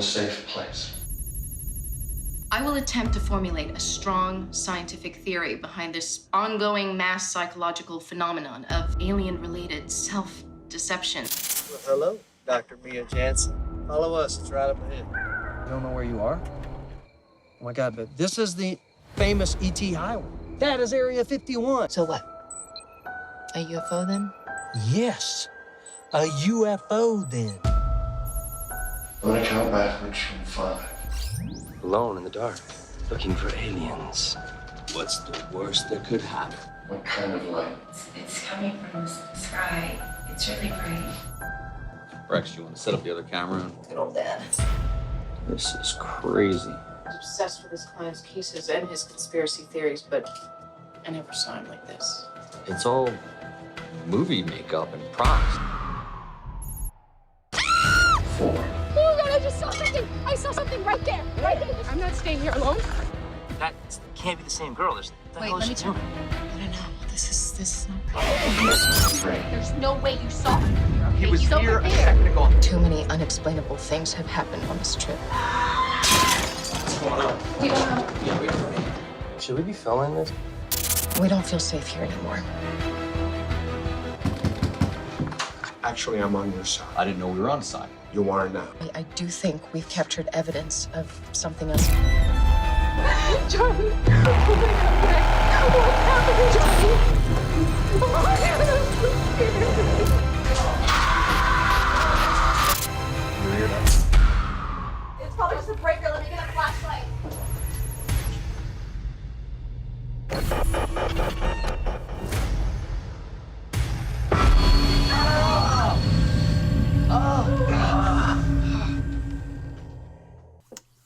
safe place. I will attempt to formulate a strong scientific theory behind this ongoing mass psychological phenomenon of alien-related self-deception. Well, hello, Dr. Mia Jansen. Follow us. It's right up ahead. You don't know where you are? Oh, my God, but this is the famous E.T. highway. That is Area 51. So what? A UFO then? Yes, a UFO then. I'm gonna count backwards from 5. Alone in the dark, looking for aliens. What's the worst that could happen? What kind of light? It's coming from the sky. It's really bright. Rex, you want to set up the other camera? Good old dad. This is crazy. He's obsessed with his client's cases and his conspiracy theories, but I never saw him like this. It's all movie makeup and props. 4. Oh my God, I just saw something. I saw something right there. Right there. I'm not staying here alone. That can't be the same girl. What the hell is she doing? I don't know. This is not right. There's no way you saw him. He was He's here over a there. second ago. Too many unexplainable things have happened on this trip. What's going on? We don't know. Yeah, wait for me. Should we be filming this? We don't feel safe here anymore. Actually, I'm on your side. I didn't know we were on side. You are now. I do think we've captured evidence of something else. Charlie. Oh my God. What's happening, Charlie? Oh my God. You hear that? It's probably just a breaker. Let me get a flashlight.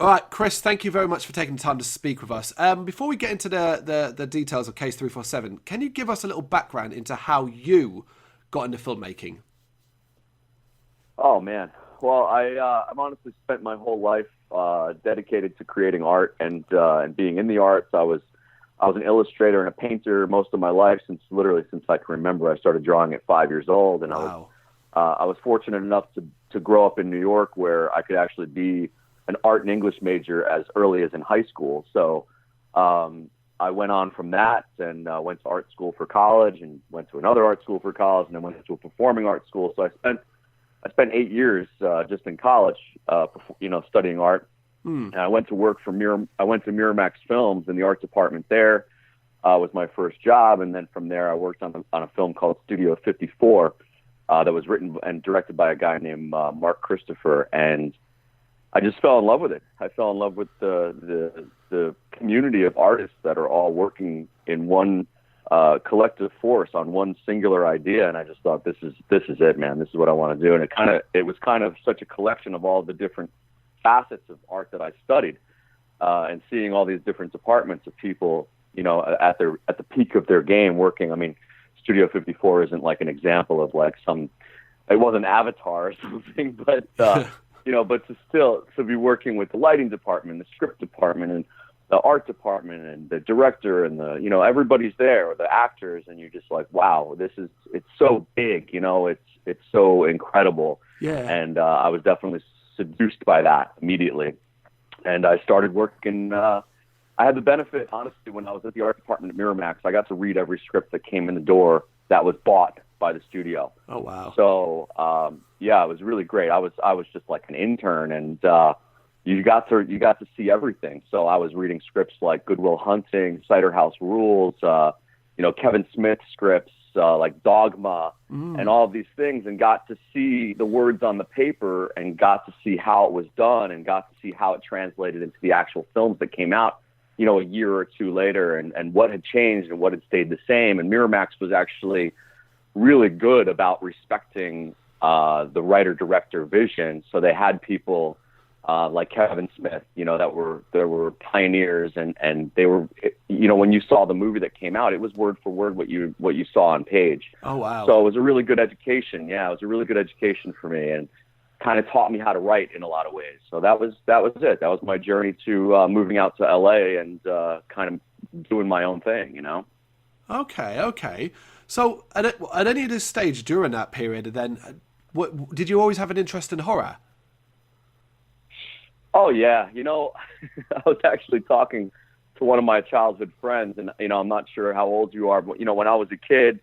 All right, Chris, thank you very much for taking the time to speak with us. Before we get into the details of Case 347, can you give us a little background into how you got into filmmaking? Oh, man. Well, I've honestly spent my whole life dedicated to creating art and being in the arts. I was an illustrator and a painter most of my life since I can remember. I started drawing at 5 years old, and Wow. I was fortunate enough to grow up in New York where I could actually be an art and English major as early as in high school. So I went on from that and went to art school for college and went to another art school for college and then went to a performing arts school. So I spent 8 years just in college, studying art. And I went to work for Miramax Films in the art department there. Was my first job, and then from there I worked on a film called Studio 54 that was written and directed by a guy named Mark Christopher, and I just fell in love with it. I fell in love with the community of artists that are all working in one collective force on one singular idea, and I just thought, this is it, man. This is what I want to do. And it was kind of such a collection of all the different facets of art that I studied, and seeing all these different departments of people, at the peak of their game working. I mean, Studio 54 isn't like an example of like it wasn't Avatar or something, but but to be working with the lighting department, the script department, and the art department, and the director, and everybody's there, or the actors, and you're just like, wow, it's so big, it's so incredible. Yeah. And I was definitely seduced by that immediately, and I started working. I had the benefit, honestly, when I was at the art department at Miramax, I got to read every script that came in the door that was bought by the studio. Oh, wow. So, it was really great. I was just like an intern, and you got to see everything. So I was reading scripts like Good Will Hunting, Cider House Rules, Kevin Smith scripts like Dogma, and all of these things, and got to see the words on the paper, and got to see how it was done, and got to see how it translated into the actual films that came out, a year or two later, and what had changed and what had stayed the same. And Miramax was actually really good about respecting the writer-director vision. So they had people like Kevin Smith, that were pioneers, and they were, when you saw the movie that came out, it was word for word what you saw on page. Oh, wow. So it was a really good education. Yeah, it was a really good education for me, and kind of taught me how to write in a lot of ways. So that was it. That was my journey to moving out to LA and kind of doing my own thing, Okay. So at any of this stage during that period, then, did you always have an interest in horror? Oh yeah, I was actually talking to one of my childhood friends, and I'm not sure how old you are, but when I was a kid,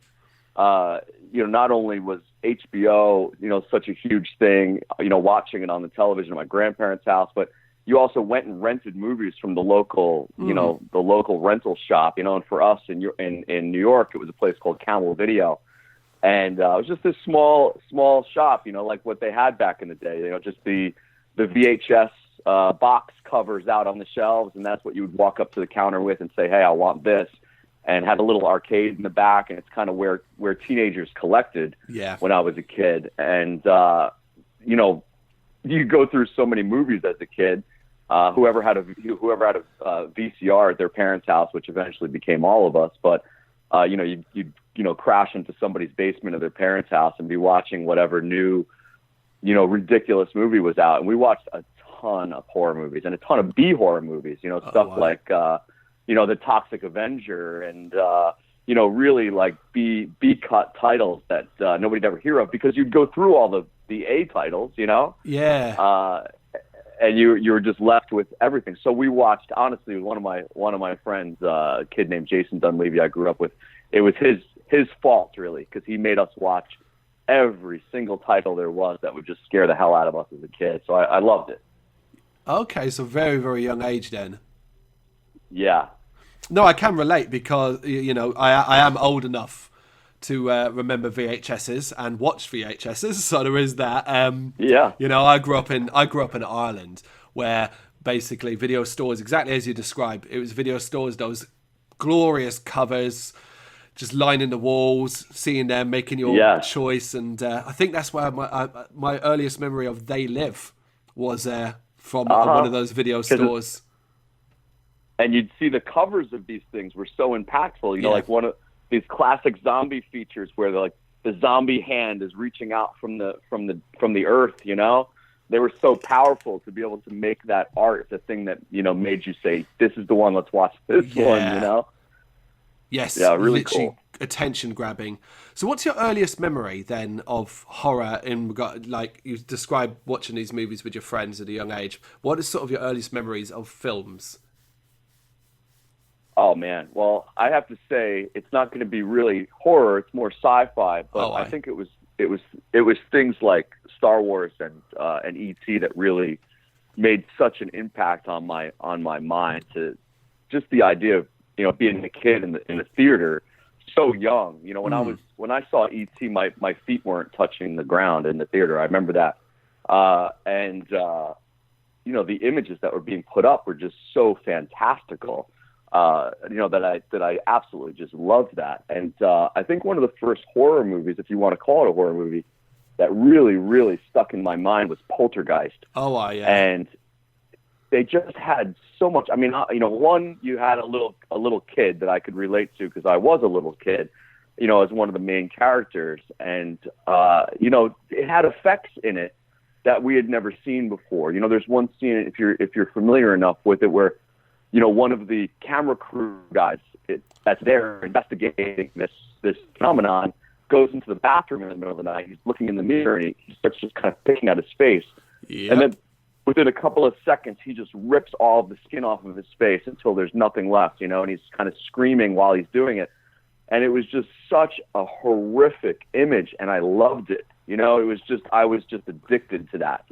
not only was HBO, such a huge thing, watching it on the television at my grandparents' house, but you also went and rented movies from the local, the local rental shop, and for us in New York, it was a place called Camel Video. And it was just this small shop, like what they had back in the day, just the VHS box covers out on the shelves, and that's what you would walk up to the counter with and say, hey, I want this, and had a little arcade in the back, and it's kind of where teenagers collected when I was a kid. And, you go through so many movies as a kid. Whoever had a VCR at their parents' house, which eventually became all of us, but you'd crash into somebody's basement of their parents' house and be watching whatever new, ridiculous movie was out. And we watched a ton of horror movies and a ton of B horror movies, like, The Toxic Avenger and, really like B cut titles that nobody'd ever hear of, because you'd go through all the A titles, Yeah. And you were just left with everything. So we watched, honestly, one of my friends, a kid named Jason Dunleavy I grew up with. It was his fault, really, because he made us watch every single title there was that would just scare the hell out of us as a kid. So I loved it. Okay, so very, very young age then. Yeah. No, I can relate because, I am old enough to remember VHSs and watch VHSs, so there is that. Yeah. I grew up in Ireland, where basically video stores, exactly as you described, it was video stores, those glorious covers, just lining the walls, seeing them, making your choice, and I think that's where my earliest memory of They Live was from one of those video stores. And you'd see the covers of these things were so impactful, like one of these classic zombie features where the zombie hand is reaching out from the earth, They were so powerful to be able to make that art the thing that, made you say, this is the one, let's watch this one, Yes. Yeah, really literally cool. Attention grabbing. So what's your earliest memory then of horror in regard, like you described watching these movies with your friends at a young age? What is sort of your earliest memories of films? Oh man, well, I have to say it's not going to be really horror; it's more sci-fi. But I think it was things like Star Wars and E.T. that really made such an impact on my mind. To just the idea of being a kid in the theater, so young. When I saw E.T., my feet weren't touching the ground in the theater. I remember that, and the images that were being put up were just so fantastical. That I absolutely just loved that. And I think one of the first horror movies, if you want to call it a horror movie, that really, really stuck in my mind was Poltergeist. Oh, yeah. And they just had so much. I mean, one, you had a little kid that I could relate to because I was a little kid, as one of the main characters. And, it had effects in it that we had never seen before. There's one scene, if you're familiar enough with it, where one of the camera crew guys that's there investigating this phenomenon goes into the bathroom in the middle of the night. He's looking in the mirror and he starts just kind of picking at his face. Yep. And then within a couple of seconds, he just rips all of the skin off of his face until there's nothing left, and he's kind of screaming while he's doing it. And it was just such a horrific image, and I loved it. I was just addicted to that,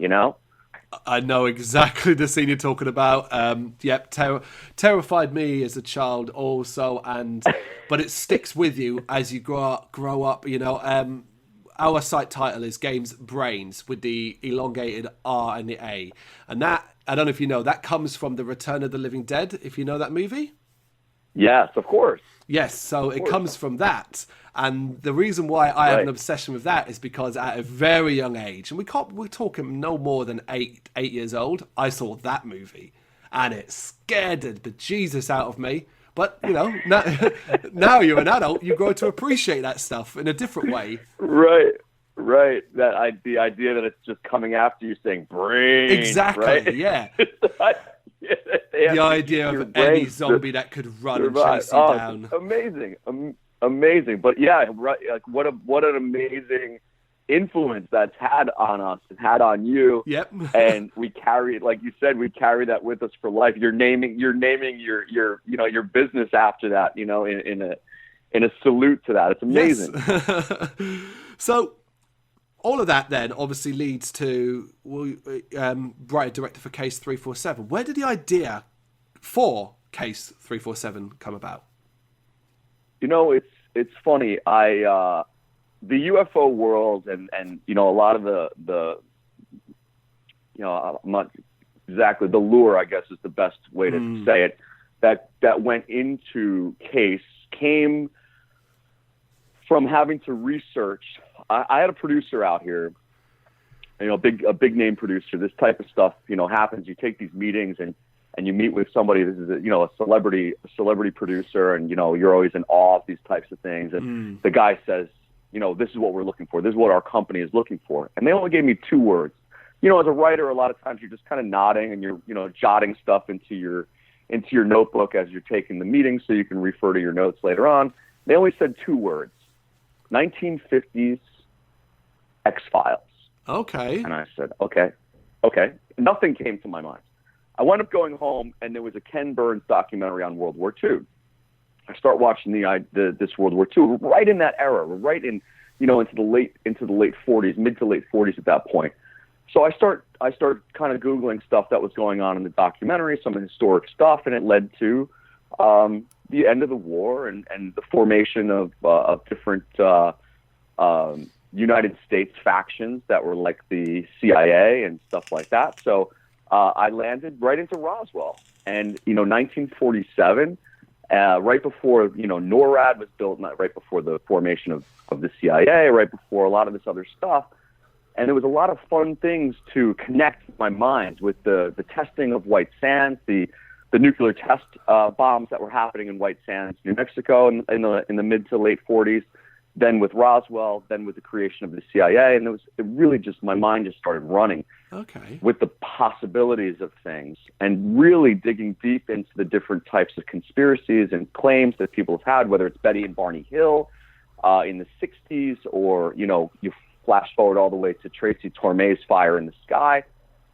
I know exactly the scene you're talking about. Terrified me as a child also, but it sticks with you as you grow up. Our site title is Games Brrraaains with the elongated R and the A, and that, I don't know if you know, that comes from the Return of the Living Dead. If you know that movie. Yes, of course. Yes, so it comes from that. And the reason why I have an obsession with that is because at a very young age, and we're talking no more than 8 years old, I saw that movie. And it scared the bejesus out of me. But, now you're an adult, you grow to appreciate that stuff in a different way. Right. The idea that it's just coming after you saying brain. Exactly, right? Yeah. The idea of any zombie that could run and chase you down. Amazing. But yeah, right. Like what an amazing influence that's had on us and had on you. Yep. And we carry it, like you said, we carry that with us for life. You're naming your business after that, in a salute to that. It's amazing. Yes. So all of that then obviously leads to writer director for Case 347. Where did the idea for Case 347 come about? It's funny. The UFO world and a lot of the I'm not exactly, the lure, I guess is the best way to say it, that went into Case came from having to research. I had a producer out here, a big name producer. This type of stuff, happens. You take these meetings and you meet with somebody. This is a celebrity producer, and you're always in awe of these types of things. And the guy says, this is what we're looking for. This is what our company is looking for. And they only gave me 2 words. As a writer, a lot of times you're just kind of nodding and you're jotting stuff into your notebook as you're taking the meeting so you can refer to your notes later on. They only said 2 words: 1950s X-Files. Okay. And I said, okay. Nothing came to my mind. I wound up going home, and there was a Ken Burns documentary on World War II. I start watching this World War II right in that era. We're right in, into the late 40s, mid to late 40s at that point. So I start kind of Googling stuff that was going on in the documentary, some historic stuff, and it led to the end of the war and the formation of different United States factions that were like the CIA and stuff like that. So I landed right into Roswell, and 1947, right before NORAD was built, right before the formation of the CIA, right before a lot of this other stuff. And there was a lot of fun things to connect my mind with the testing of White Sands, the nuclear test bombs that were happening in White Sands, New Mexico, in the mid to late 40s. Then with Roswell, then with the creation of the CIA, and my mind just started running with the possibilities of things, and really digging deep into the different types of conspiracies and claims that people have had, whether it's Betty and Barney Hill in the 60s, or you flash forward all the way to Tracy Torme's Fire in the Sky,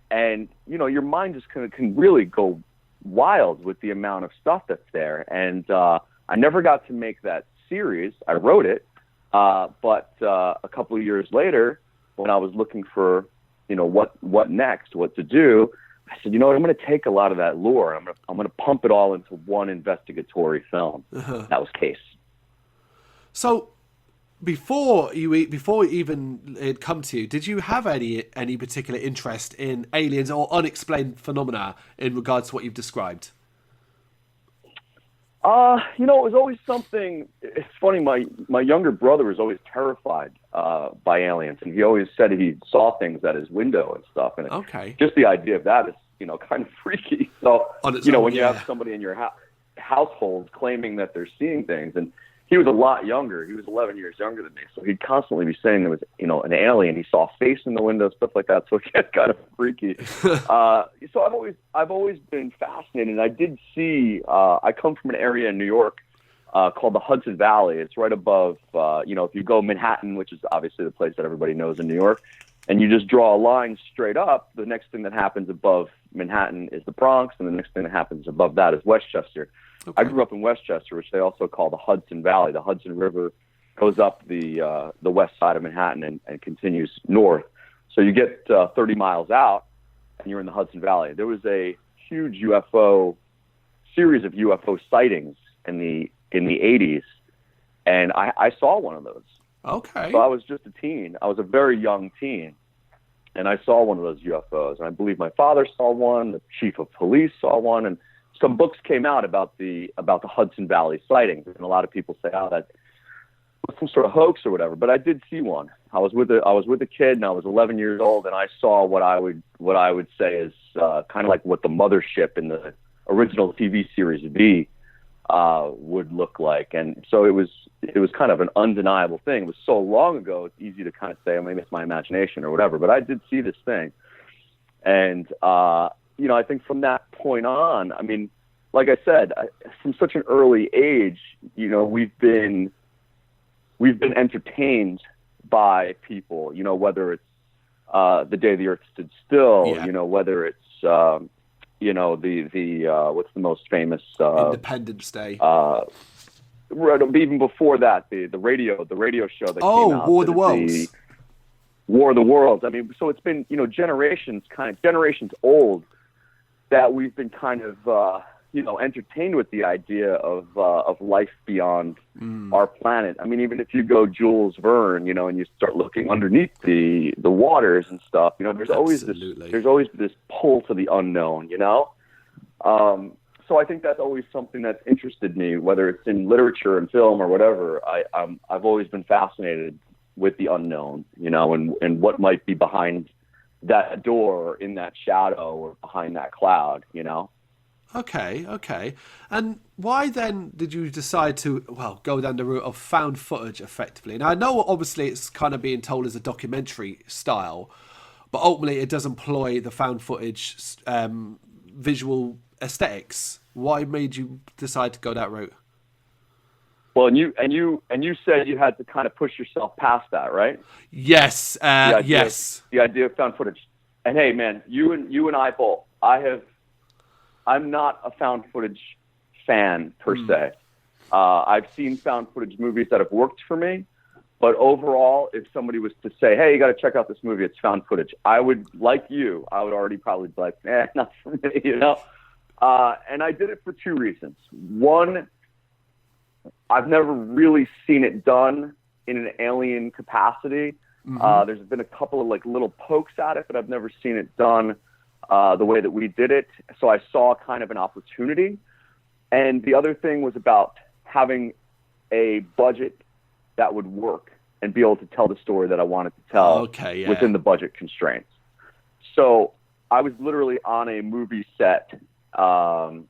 and your mind just can really go wild with the amount of stuff that's there. And I never got to make that series. I wrote it. But a couple of years later, when I was looking for, what next, what to do, I said, I'm going to take a lot of that lore. I'm going to pump it all into one investigatory film. That was Case. So, before even it come to you, did you have any particular interest in aliens or unexplained phenomena in regards to what you've described? It was always something. It's funny. My younger brother was always terrified by aliens, and he always said he saw things at his window and stuff. And just the idea of that is, kind of freaky. So, when you have somebody in your household claiming that they're seeing things, and he was a lot younger. He was 11 years younger than me, so he'd constantly be saying there was, an alien. He saw a face in the window, stuff like that. So it gets kind of freaky. So I've always been fascinated. And I did see. I come from an area in New York called the Hudson Valley. It's right above. If you go Manhattan, which is obviously the place that everybody knows in New York, and you just draw a line straight up, the next thing that happens above Manhattan is the Bronx, and the next thing that happens above that is Westchester. Okay. I grew up in Westchester, which they also call the Hudson Valley. The Hudson River goes up the west side of Manhattan and continues north. So you get 30 miles out, and you're in the Hudson Valley. There was a huge series of UFO sightings in the 80s, and I saw one of those. Okay. So I was just a teen. I was a very young teen, and I saw one of those UFOs. And I believe my father saw one, the chief of police saw one, and some books came out about the Hudson Valley sightings, and a lot of people say, "Oh, that was some sort of hoax or whatever." But I did see one. I was with a kid, and I was 11 years old, and I saw what I would say is kind of like what the mothership in the original TV series V would look like. And so it was kind of an undeniable thing. It was so long ago, it's easy to kind of say, "Oh, maybe it's my imagination or whatever." But I did see this thing, and I think from that point on, I mean, like I said, from such an early age, we've been entertained by people, you know, whether it's The Day the Earth Stood Still, Yeah. you know, whether it's, you know, the what's the most famous? Independence Day. Right, even before that, the radio show that came out. War of the Worlds. War of the Worlds. I mean, so it's been, you know, generations old that we've been kind of, you know, entertained with the idea of life beyond our planet. I mean, even if you go Jules Verne, you know, and you start looking underneath the waters and stuff, you know, there's always this pull to the unknown, you know. So I think that's always something that's interested me, whether it's in literature and film or whatever. I've always been fascinated with the unknown, you know, and what might be behind that door or in that shadow or behind that cloud, you know. Okay. And why then did you decide to, well, go down the route of found footage effectively? Now, I know obviously it's kind of being told as a documentary style, but ultimately it does employ the found footage visual aesthetics. Why made you decide to go that route? Well, and you said you had to kind of push yourself past that, right? Yes. The idea of found footage. And hey, man, you and I both. I'm not a found footage fan per se. I've seen found footage movies that have worked for me, but overall, if somebody was to say, "Hey, you got to check out this movie, it's found footage," I would already probably be like, not for me, you know. And I did it for two reasons. One, I've never really seen it done in an alien capacity. There's been a couple of like little pokes at it, but I've never seen it done the way that we did it. So I saw kind of an opportunity. And the other thing was about having a budget that would work and be able to tell the story that I wanted to tell within the budget constraints. So I was literally on a movie set, and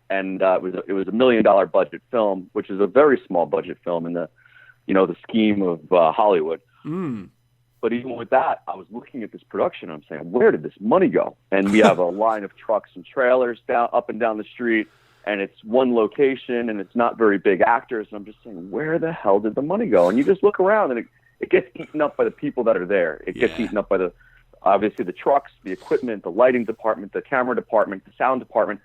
it was a $1 million budget film, which is a very small budget film in the, you know, the scheme of Hollywood. But even with that, I was looking at this production. I'm saying, where did this money go? And we have a line of trucks and trailers up and down the street, and it's one location, and it's not very big actors. And I'm just saying, where the hell did the money go? And you just look around, and it gets eaten up by the people that are there. It gets eaten up by obviously the trucks, the equipment, the lighting department, the camera department, the sound department.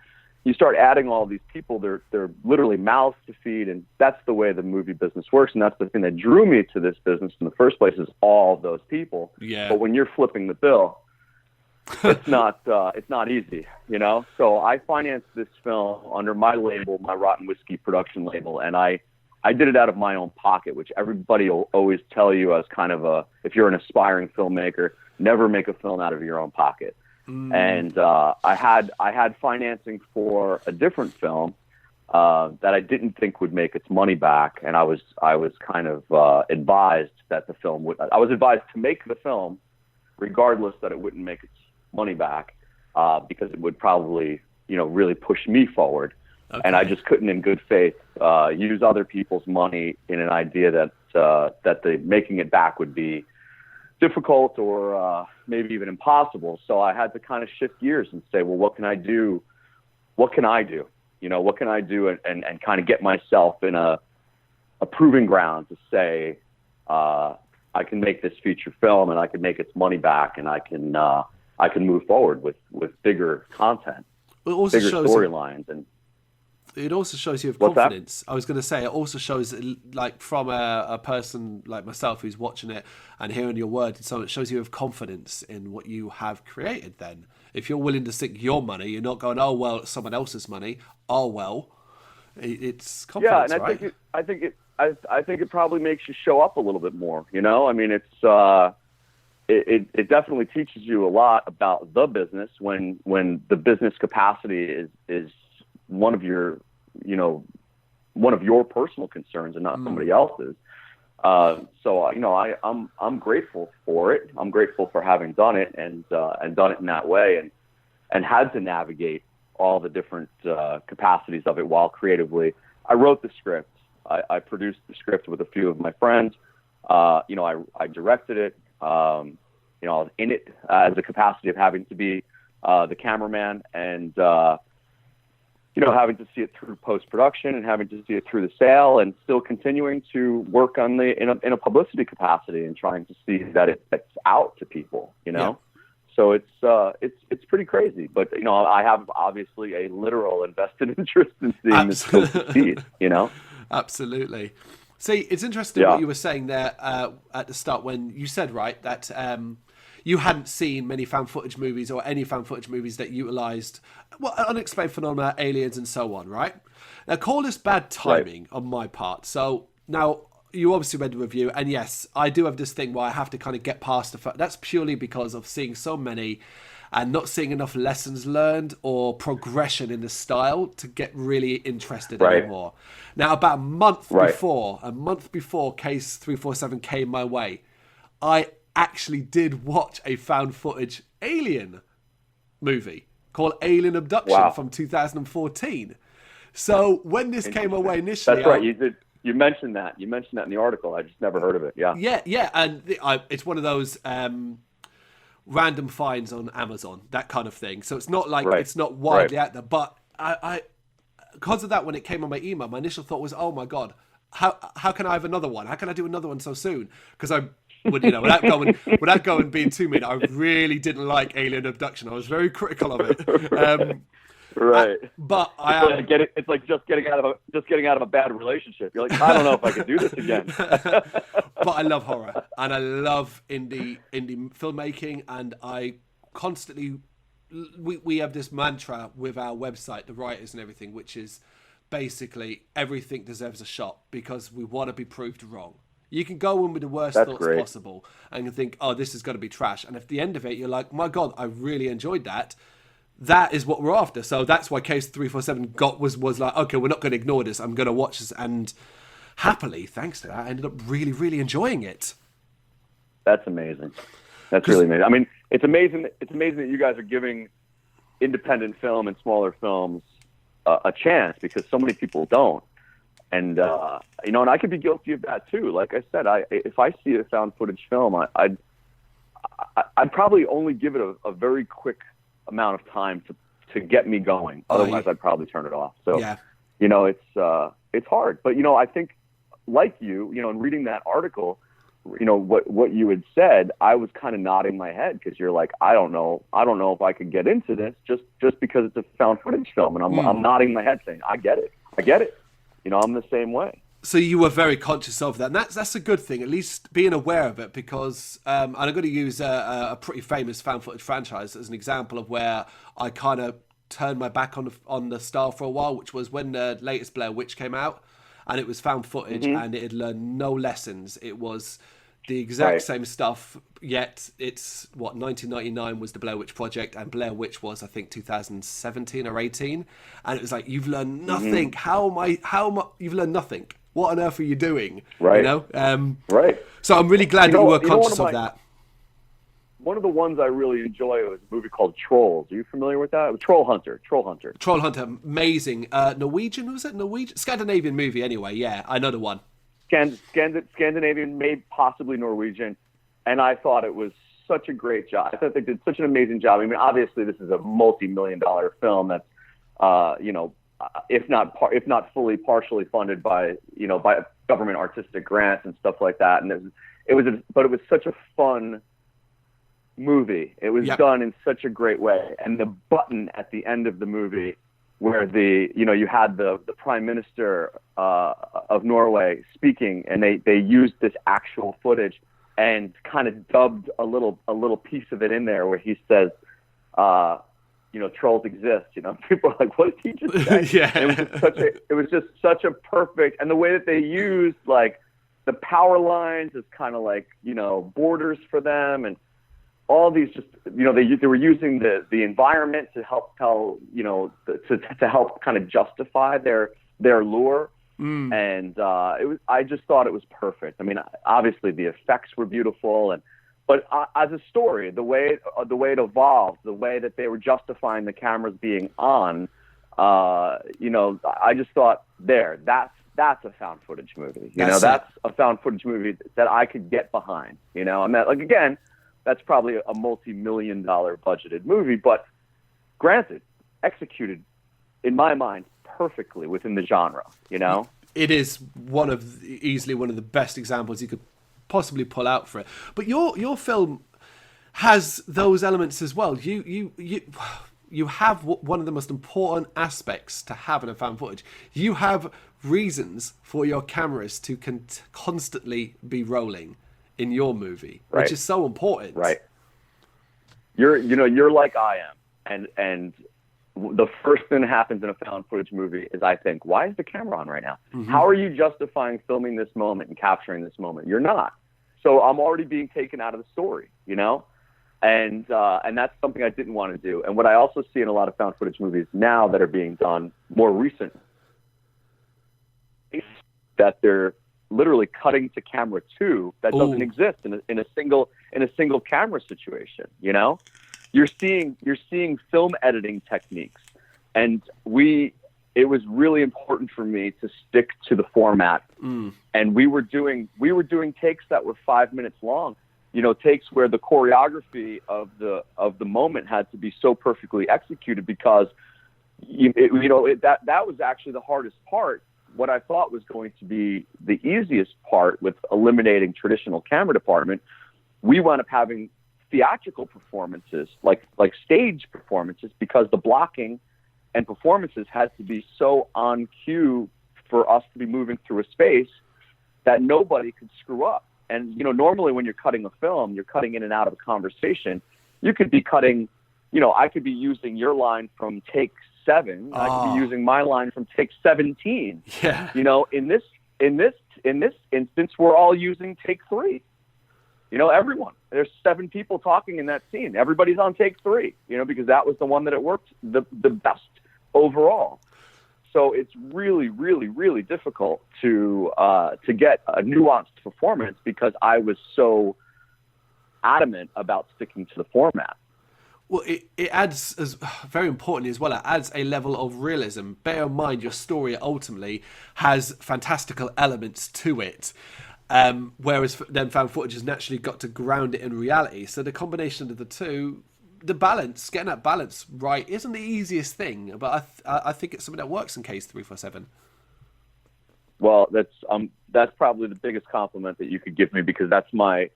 You start adding all these people, they're literally mouths to feed, and that's the way the movie business works, and that's the thing that drew me to this business in the first place, is all of those people. Yeah. But when you're flipping the bill, it's not easy, you know. So I financed this film under my label, my Rotten Whiskey production label, and I did it out of my own pocket, which everybody will always tell you as kind of if you're an aspiring filmmaker, never make a film out of your own pocket. And I had financing for a different film that I didn't think would make its money back, and I was kind of advised that the film would. I was advised to make the film, regardless that it wouldn't make its money back, because it would probably, you know, really push me forward. Okay. And I just couldn't, in good faith, use other people's money in an idea that the making it back would be difficult or maybe even impossible. So I had to kind of shift gears and say, well, what can I do? What can I do? You know, what can I do and kind of get myself in a proving ground to say, I can make this feature film and I can make its money back, and I can move forward with bigger content, bigger storylines. And it also shows you have What's confidence. that? I was going to say, it also shows, like, from a person like myself who's watching it and hearing your words, so it shows you have confidence in what you have created. Then, if you're willing to stick your money, you're not going, oh well, it's someone else's money. Oh well, it's confidence, yeah. And right? I think it probably makes you show up a little bit more. You know, I mean, it definitely teaches you a lot about the business when the business capacity is one of your personal concerns and not somebody else's. So, you know, I'm grateful for it. I'm grateful for having done it and done it in that way and had to navigate all the different capacities of it while creatively. I wrote the script. I produced the script with a few of my friends. You know, I directed it. You know, I was in it as the capacity of having to be the cameraman, and having to see it through post-production and having to see it through the sale, and still continuing to work on in a publicity capacity and trying to see that it's out to people, Yeah. So it's pretty crazy, but I have obviously a literal invested interest in seeing this film succeed. Absolutely. See, it's interesting what you were saying there at the start when you said, right, that you hadn't seen many found footage movies or any found footage movies that utilized unexplained phenomena, aliens, and so on, right? Now, call this bad timing on my part. So now you obviously read the review, and yes, I do have this thing where I have to kind of get past the fact. That's purely because of seeing so many and not seeing enough lessons learned or progression in the style to get really interested anymore. Now, about a month before Case 347 came my way, I actually did watch a found footage alien movie called Alien Abduction from 2014. So when this came away initially... That's right, you mentioned that. You mentioned that in the article. I just never heard of it, Yeah, and it's one of those random finds on Amazon, that kind of thing. So it's not like it's not widely out there. But I because of that, when it came on my email, my initial thought was, oh my God, how can I have another one? How can I do another one so soon? Because without going being too mean, I really didn't like Alien Abduction. I was very critical of it. But it's like just getting out of a bad relationship. You're like, I don't know if I can do this again. But I love horror and I love indie filmmaking, and I constantly we have this mantra with our website, the writers and everything, which is basically everything deserves a shot because we want to be proved wrong. You can go in with the worst thoughts possible and you think, oh, this is going to be trash. And at the end of it, you're like, my God, I really enjoyed that. That is what we're after. So that's why Case 347 was like, okay, we're not going to ignore this. I'm going to watch this. And happily, thanks to that, I ended up really, really enjoying it. That's amazing. That's really amazing. I mean, it's amazing. It's amazing that you guys are giving independent film and smaller films a chance, because so many people don't. And and I could be guilty of that too. Like I said, if I see a found footage film, I'd probably only give it a very quick amount of time to get me going. Otherwise, I'd probably turn it off. So it's hard. But I think, like in reading that article, what you had said, I was kind of nodding my head, because you're like, I don't know if I could get into this just because it's a found footage film, and I'm nodding my head saying, I get it. I'm the same way. So you were very conscious of that, and that's a good thing, at least being aware of it, because and I'm going to use a pretty famous found footage franchise as an example of where I kind of turned my back on the style for a while, which was when the latest Blair Witch came out, and it was found footage, and it had learned no lessons. It was the exact same stuff, yet it's 1999 was the Blair Witch Project, and Blair Witch was, I think, 2017 or 18, and it was like, you've learned nothing. You've learned nothing. What on earth are you doing? Right. So I'm really glad that you were conscious of that. One of the ones I really enjoy was a movie called Trolls. Are you familiar with that? It was Troll Hunter, amazing. Norwegian, was it? Norwegian? Scandinavian movie, anyway. Yeah, I know the one. Scandinavian, maybe possibly Norwegian. And I thought it was such a great job. I thought they did such an amazing job. I mean, obviously, this is a multi-million-dollar film that's, if not fully, partially funded by government artistic grants and stuff like that. And it was such a fun movie. It was done in such a great way. And the button at the end of the movie, where you had the Prime Minister of Norway speaking, and they used this actual footage and kind of dubbed a little piece of it in there where he says, trolls exist. People are like, what did he just say? It was just such a perfect, and the way that they used like the power lines as kind of like borders for them, and all these just they were using the environment to help tell to help kind of justify their lure. And I just thought it was perfect. I mean, obviously the effects were beautiful, but as a story, the way it evolved, the way that they were justifying the cameras being on, I just thought that's a found footage movie. That's a found footage movie that I could get behind. And that, like, again, that's probably a multi-million-dollar budgeted movie, but granted, executed in my mind, perfectly within the genre, you know? It is easily one of the best examples you could possibly pull out for it. But your film has those elements as well. You have one of the most important aspects to have in a found footage. You have reasons for your cameras to constantly be rolling in your movie, right. which is so important. Right. You're like I am, and the first thing that happens in a found footage movie is I think, why is the camera on right now? Mm-hmm. How are you justifying filming this moment and capturing this moment? You're not. So I'm already being taken out of the story, you know? And that's something I didn't want to do. And what I also see in a lot of found footage movies now that are being done more recent, that they're literally cutting to camera 2 that doesn't exist in a single camera situation. You know, you're seeing film editing techniques, and it was really important for me to stick to the format. And we were doing takes that were 5 minutes long. You know, takes where the choreography of the moment had to be so perfectly executed because, that was actually the hardest part. What I thought was going to be the easiest part with eliminating traditional camera department, we wound up having theatrical performances, like stage performances, because the blocking and performances had to be so on cue for us to be moving through a space that nobody could screw up. And, normally when you're cutting a film, you're cutting in and out of a conversation. You could be cutting, I could be using your line from take 7. I could be using my line from take 17. Yeah. In this instance, we're all using take 3. Everyone. There's 7 people talking in that scene. Everybody's on take 3, because that was the one that it worked the best overall. So it's really, really, really difficult to get a nuanced performance because I was so adamant about sticking to the format. Well, it adds, as very importantly as well, it adds a level of realism. Bear in mind, your story ultimately has fantastical elements to it. Whereas then found footage has naturally got to ground it in reality. So the combination of the two, the balance, getting that balance right isn't the easiest thing, but I think it's something that works in Case 347. Well, that's probably the biggest compliment that you could give me, because that's my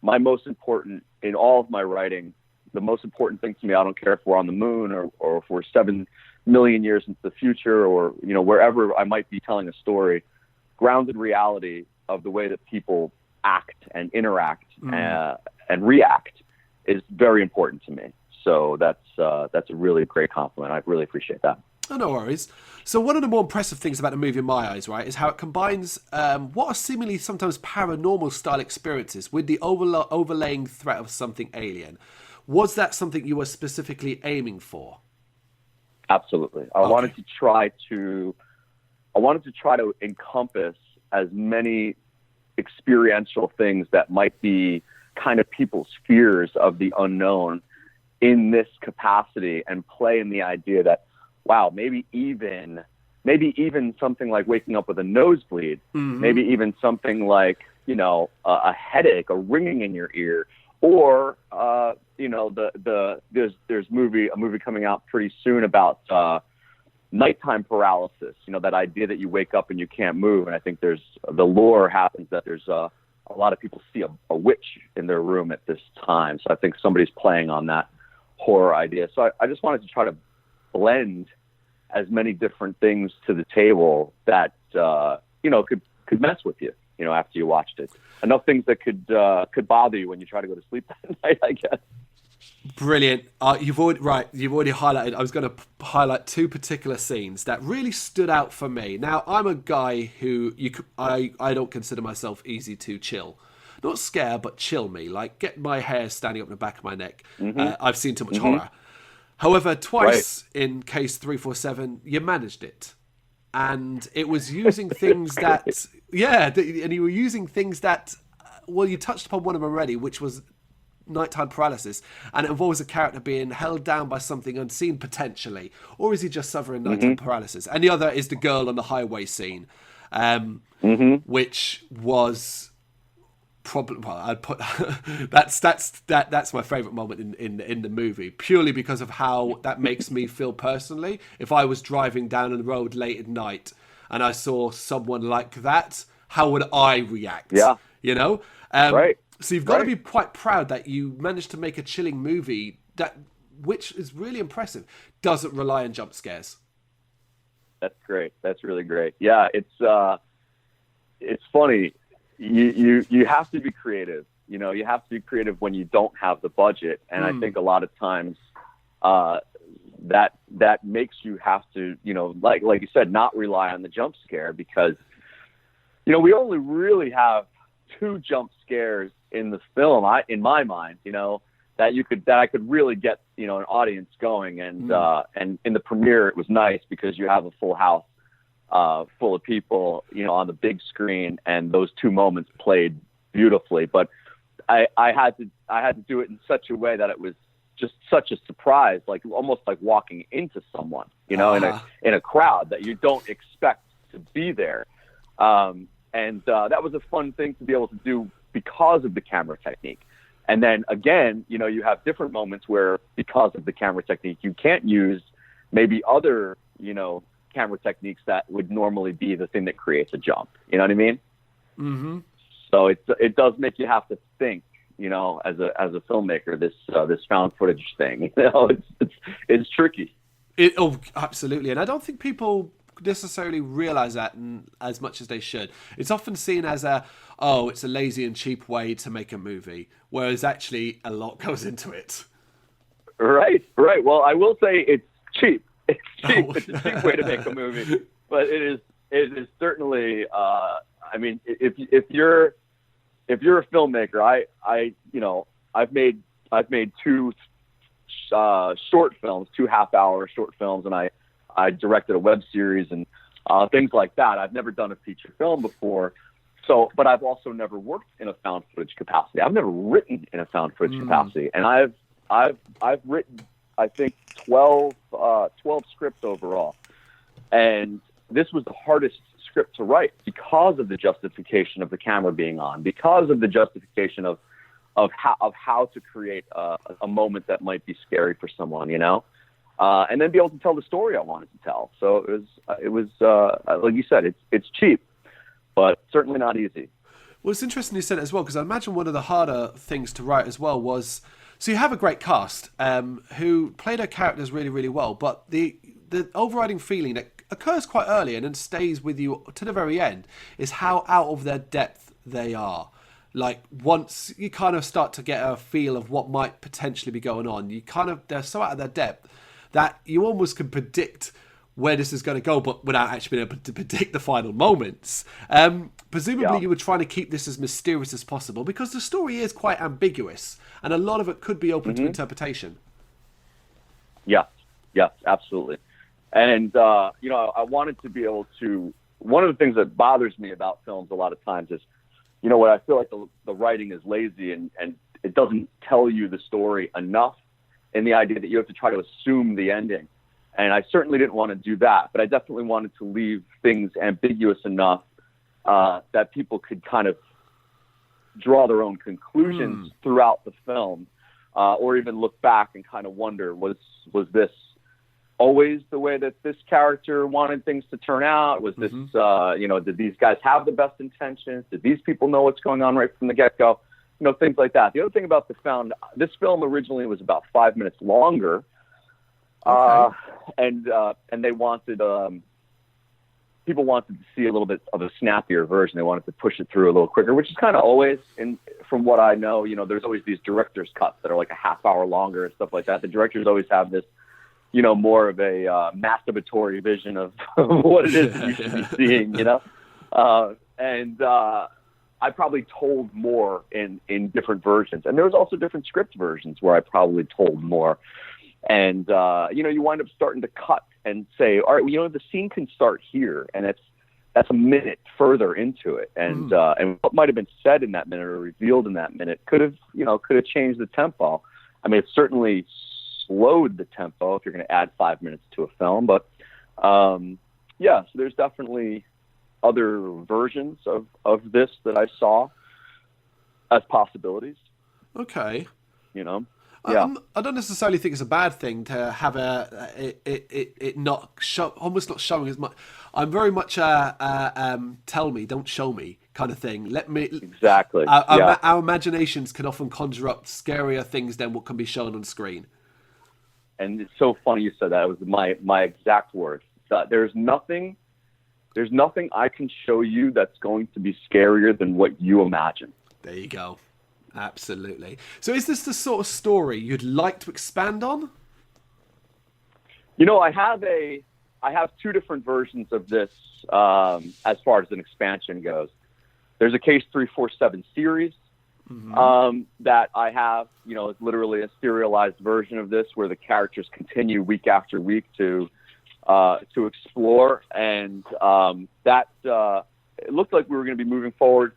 most important in all of my writing. The most important thing to me, I don't care if we're on the moon or if we're 7 million years into the future or, wherever I might be telling a story, grounded reality of the way that people act and interact and react is very important to me. So that's a really great compliment. I really appreciate that. Oh, no worries. So one of the more impressive things about the movie in my eyes, right, is how it combines what are seemingly sometimes paranormal style experiences with the overlaying threat of something alien. Was that something you were specifically aiming for? Absolutely. I wanted to try to encompass as many experiential things that might be kind of people's fears of the unknown in this capacity, and play in the idea that, wow, maybe even something like waking up with a nosebleed, maybe even something like, a headache, a ringing in your ear, or, there's a movie coming out pretty soon about, nighttime paralysis, that idea that you wake up and you can't move. And I think the lore happens that there's a lot of people see a witch in their room at this time. So I think somebody's playing on that horror idea. So I just wanted to try to blend as many different things to the table that, could mess with you, after you watched it. Enough things that could bother you when you try to go to sleep that night, I guess. Brilliant. You've already highlighted. I was going to highlight 2 particular scenes that really stood out for me. Now, I'm a guy who I don't consider myself easy to chill. Not scare, but chill me. Like, get my hair standing up the back of my neck. I've seen too much horror. However, twice in Case 347, you managed it. And it was using things that... and you were using things that... Well, you touched upon one of them already, which was nighttime paralysis, and it involves a character being held down by something unseen potentially, or is he just suffering nighttime paralysis? And the other is the girl on the highway scene, which was probably, well, I'd put that's my favorite moment in the movie, purely because of how that makes me feel personally. If I was driving down the road late at night and I saw someone like that, how would I react? Yeah. You know? Right. So you've got to be quite proud that you managed to make a chilling movie that, which is really impressive, doesn't rely on jump scares. That's great. That's really great. Yeah, it's funny. You have to be creative. You know, you have to be creative when you don't have the budget, and I think a lot of times that makes you have to, you know, like you said, not rely on the jump scare, because, you know, we only really have 2 jump scares in the film, in my mind, you know, that I could really get, you know, an audience going. And in the premiere, it was nice because you have a full house full of people, you know, on the big screen, and those 2 moments played beautifully. But I had to do it in such a way that it was just such a surprise, like almost like walking into someone, you know, in a crowd that you don't expect to be there. And that was a fun thing to be able to do because of the camera technique. And then again, you know, you have different moments where, because of the camera technique, you can't use maybe other, you know, camera techniques that would normally be the thing that creates a jump. You know what I mean? Mm-hmm. So it does make you have to think, you know, as a filmmaker, this found footage thing. You know, it's tricky. Absolutely, and I don't think people necessarily realize that as much as they should. It's often seen as it's a lazy and cheap way to make a movie, whereas actually a lot goes into it. Right. Well, I will say it's cheap. It's cheap. It's a cheap way to make a movie, but it is certainly. I mean, if you're a filmmaker, I've made 2 short films, 2 half-hour short films, and I directed a web series and things like that. I've never done a feature film before, but I've also never worked in a found footage capacity. I've never written in a found footage capacity, and I've written, I think, 12 scripts overall, and this was the hardest script to write because of the justification of the camera being on, because of the justification of how to create a moment that might be scary for someone, you know. And then be able to tell the story I wanted to tell. So it was like you said, it's cheap, but certainly not easy. Well, it's interesting you said it as well, because I imagine one of the harder things to write as well was, so you have a great cast who play their characters really, really well, but the overriding feeling that occurs quite early and then stays with you to the very end is how out of their depth they are. Like, once you kind of start to get a feel of what might potentially be going on, they're so out of their depth that you almost can predict where this is going to go, but without actually being able to predict the final moments. Presumably you were trying to keep this as mysterious as possible, because the story is quite ambiguous, and a lot of it could be open to interpretation. Yeah, absolutely. And, I wanted to be able to, one of the things that bothers me about films a lot of times is, you know, what I feel like the writing is lazy and it doesn't tell you the story enough, and the idea that you have to try to assume the ending. And I certainly didn't want to do that, but I definitely wanted to leave things ambiguous enough that people could kind of draw their own conclusions throughout the film, or even look back and kind of wonder, was this always the way that this character wanted things to turn out? Was this, did these guys have the best intentions? Did these people know what's going on right from the get-go? You know, things like that. The other thing about this film originally was about 5 minutes longer. Okay. And they wanted, people wanted to see a little bit of a snappier version. They wanted to push it through a little quicker, which is kind of always, from what I know, you know, there's always these director's cuts that are like a half hour longer and stuff like that. The directors always have this, you know, more of a masturbatory vision of what it is that you should be seeing, you know? I probably told more in different versions. And there was also different script versions where I probably told more. And, you wind up starting to cut and say, all right, well, you know, the scene can start here, and that's a minute further into it. And what might have been said in that minute or revealed in that minute could have changed the tempo. I mean, it certainly slowed the tempo if you're going to add 5 minutes to a film. But, so there's definitely other versions of this that I saw. as possibilities. Okay. You know. Yeah. I don't necessarily think it's a bad thing to have it not show, almost not showing as much. I'm very much tell me, don't show me kind of thing. Let me exactly. Our imaginations can often conjure up scarier things than what can be shown on screen. And it's so funny you said that. It was my exact words. There's nothing I can show you that's going to be scarier than what you imagine. There you go. Absolutely. So is this the sort of story you'd like to expand on? You know, I have two different versions of this as far as an expansion goes. There's a Case 347 series that I have. You know, it's literally a serialized version of this where the characters continue week after week to explore, and that it looked like we were going to be moving forward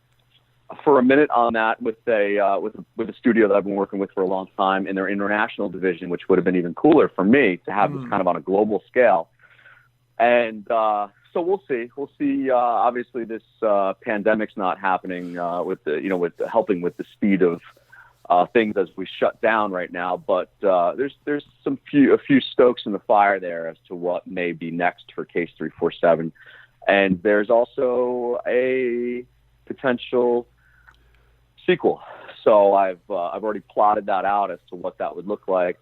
for a minute on that with a studio that I've been working with for a long time in their international division, which would have been even cooler for me to have this kind of on a global scale. And so we'll see. We'll see. Obviously, this pandemic's not happening with helping with the speed of things as we shut down right now. But there's a few stokes in the fire there as to what may be next for Case 347, and there's also a potential sequel. So I've already plotted that out as to what that would look like,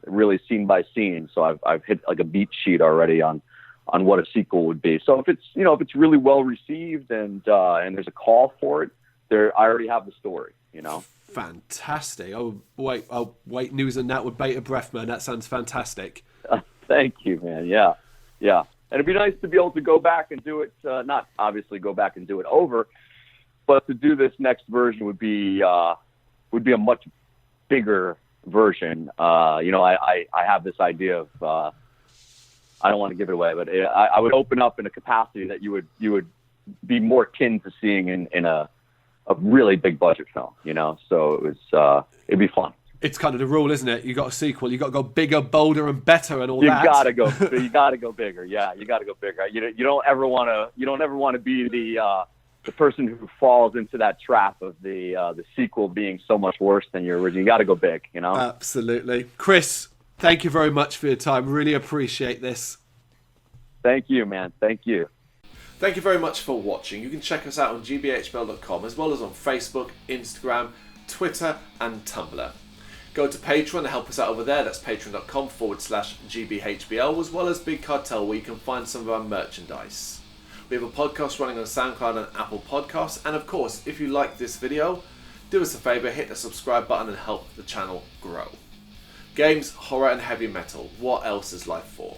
really scene by scene. So I've hit like a beat sheet already on what a sequel would be. So if it's really well received and there's a call for it, I already have the story. You know. Fantastic. I'll wait news on that with bated breath, man. That sounds fantastic. Thank you, man. Yeah. And it'd be nice to be able to go back and do it. Not obviously go back and do it over, but to do this next version would be a much bigger version. I have this idea of I don't want to give it away, but I would open up in a capacity that you would be more kin to seeing in a really big budget film. You know, so it'd be fun. It's kind of the rule, isn't it? You got a sequel, you got to go bigger, bolder, and better, and all that. You gotta go bigger. Yeah, you gotta go bigger. You don't ever want to be the person who falls into that trap of the sequel being so much worse than your original. You got to go big, you know. Absolutely, Chris. Thank you very much for your time. Really appreciate this. Thank you, man. Thank you. Thank you very much for watching. You can check us out on GBHBL.com as well as on Facebook, Instagram, Twitter, and Tumblr. Go to Patreon to help us out over there. That's patreon.com/GBHBL, as well as Big Cartel, where you can find some of our merchandise. We have a podcast running on SoundCloud and Apple Podcasts. And of course, if you like this video, do us a favour, hit the subscribe button and help the channel grow. Games, horror and heavy metal. What else is life for?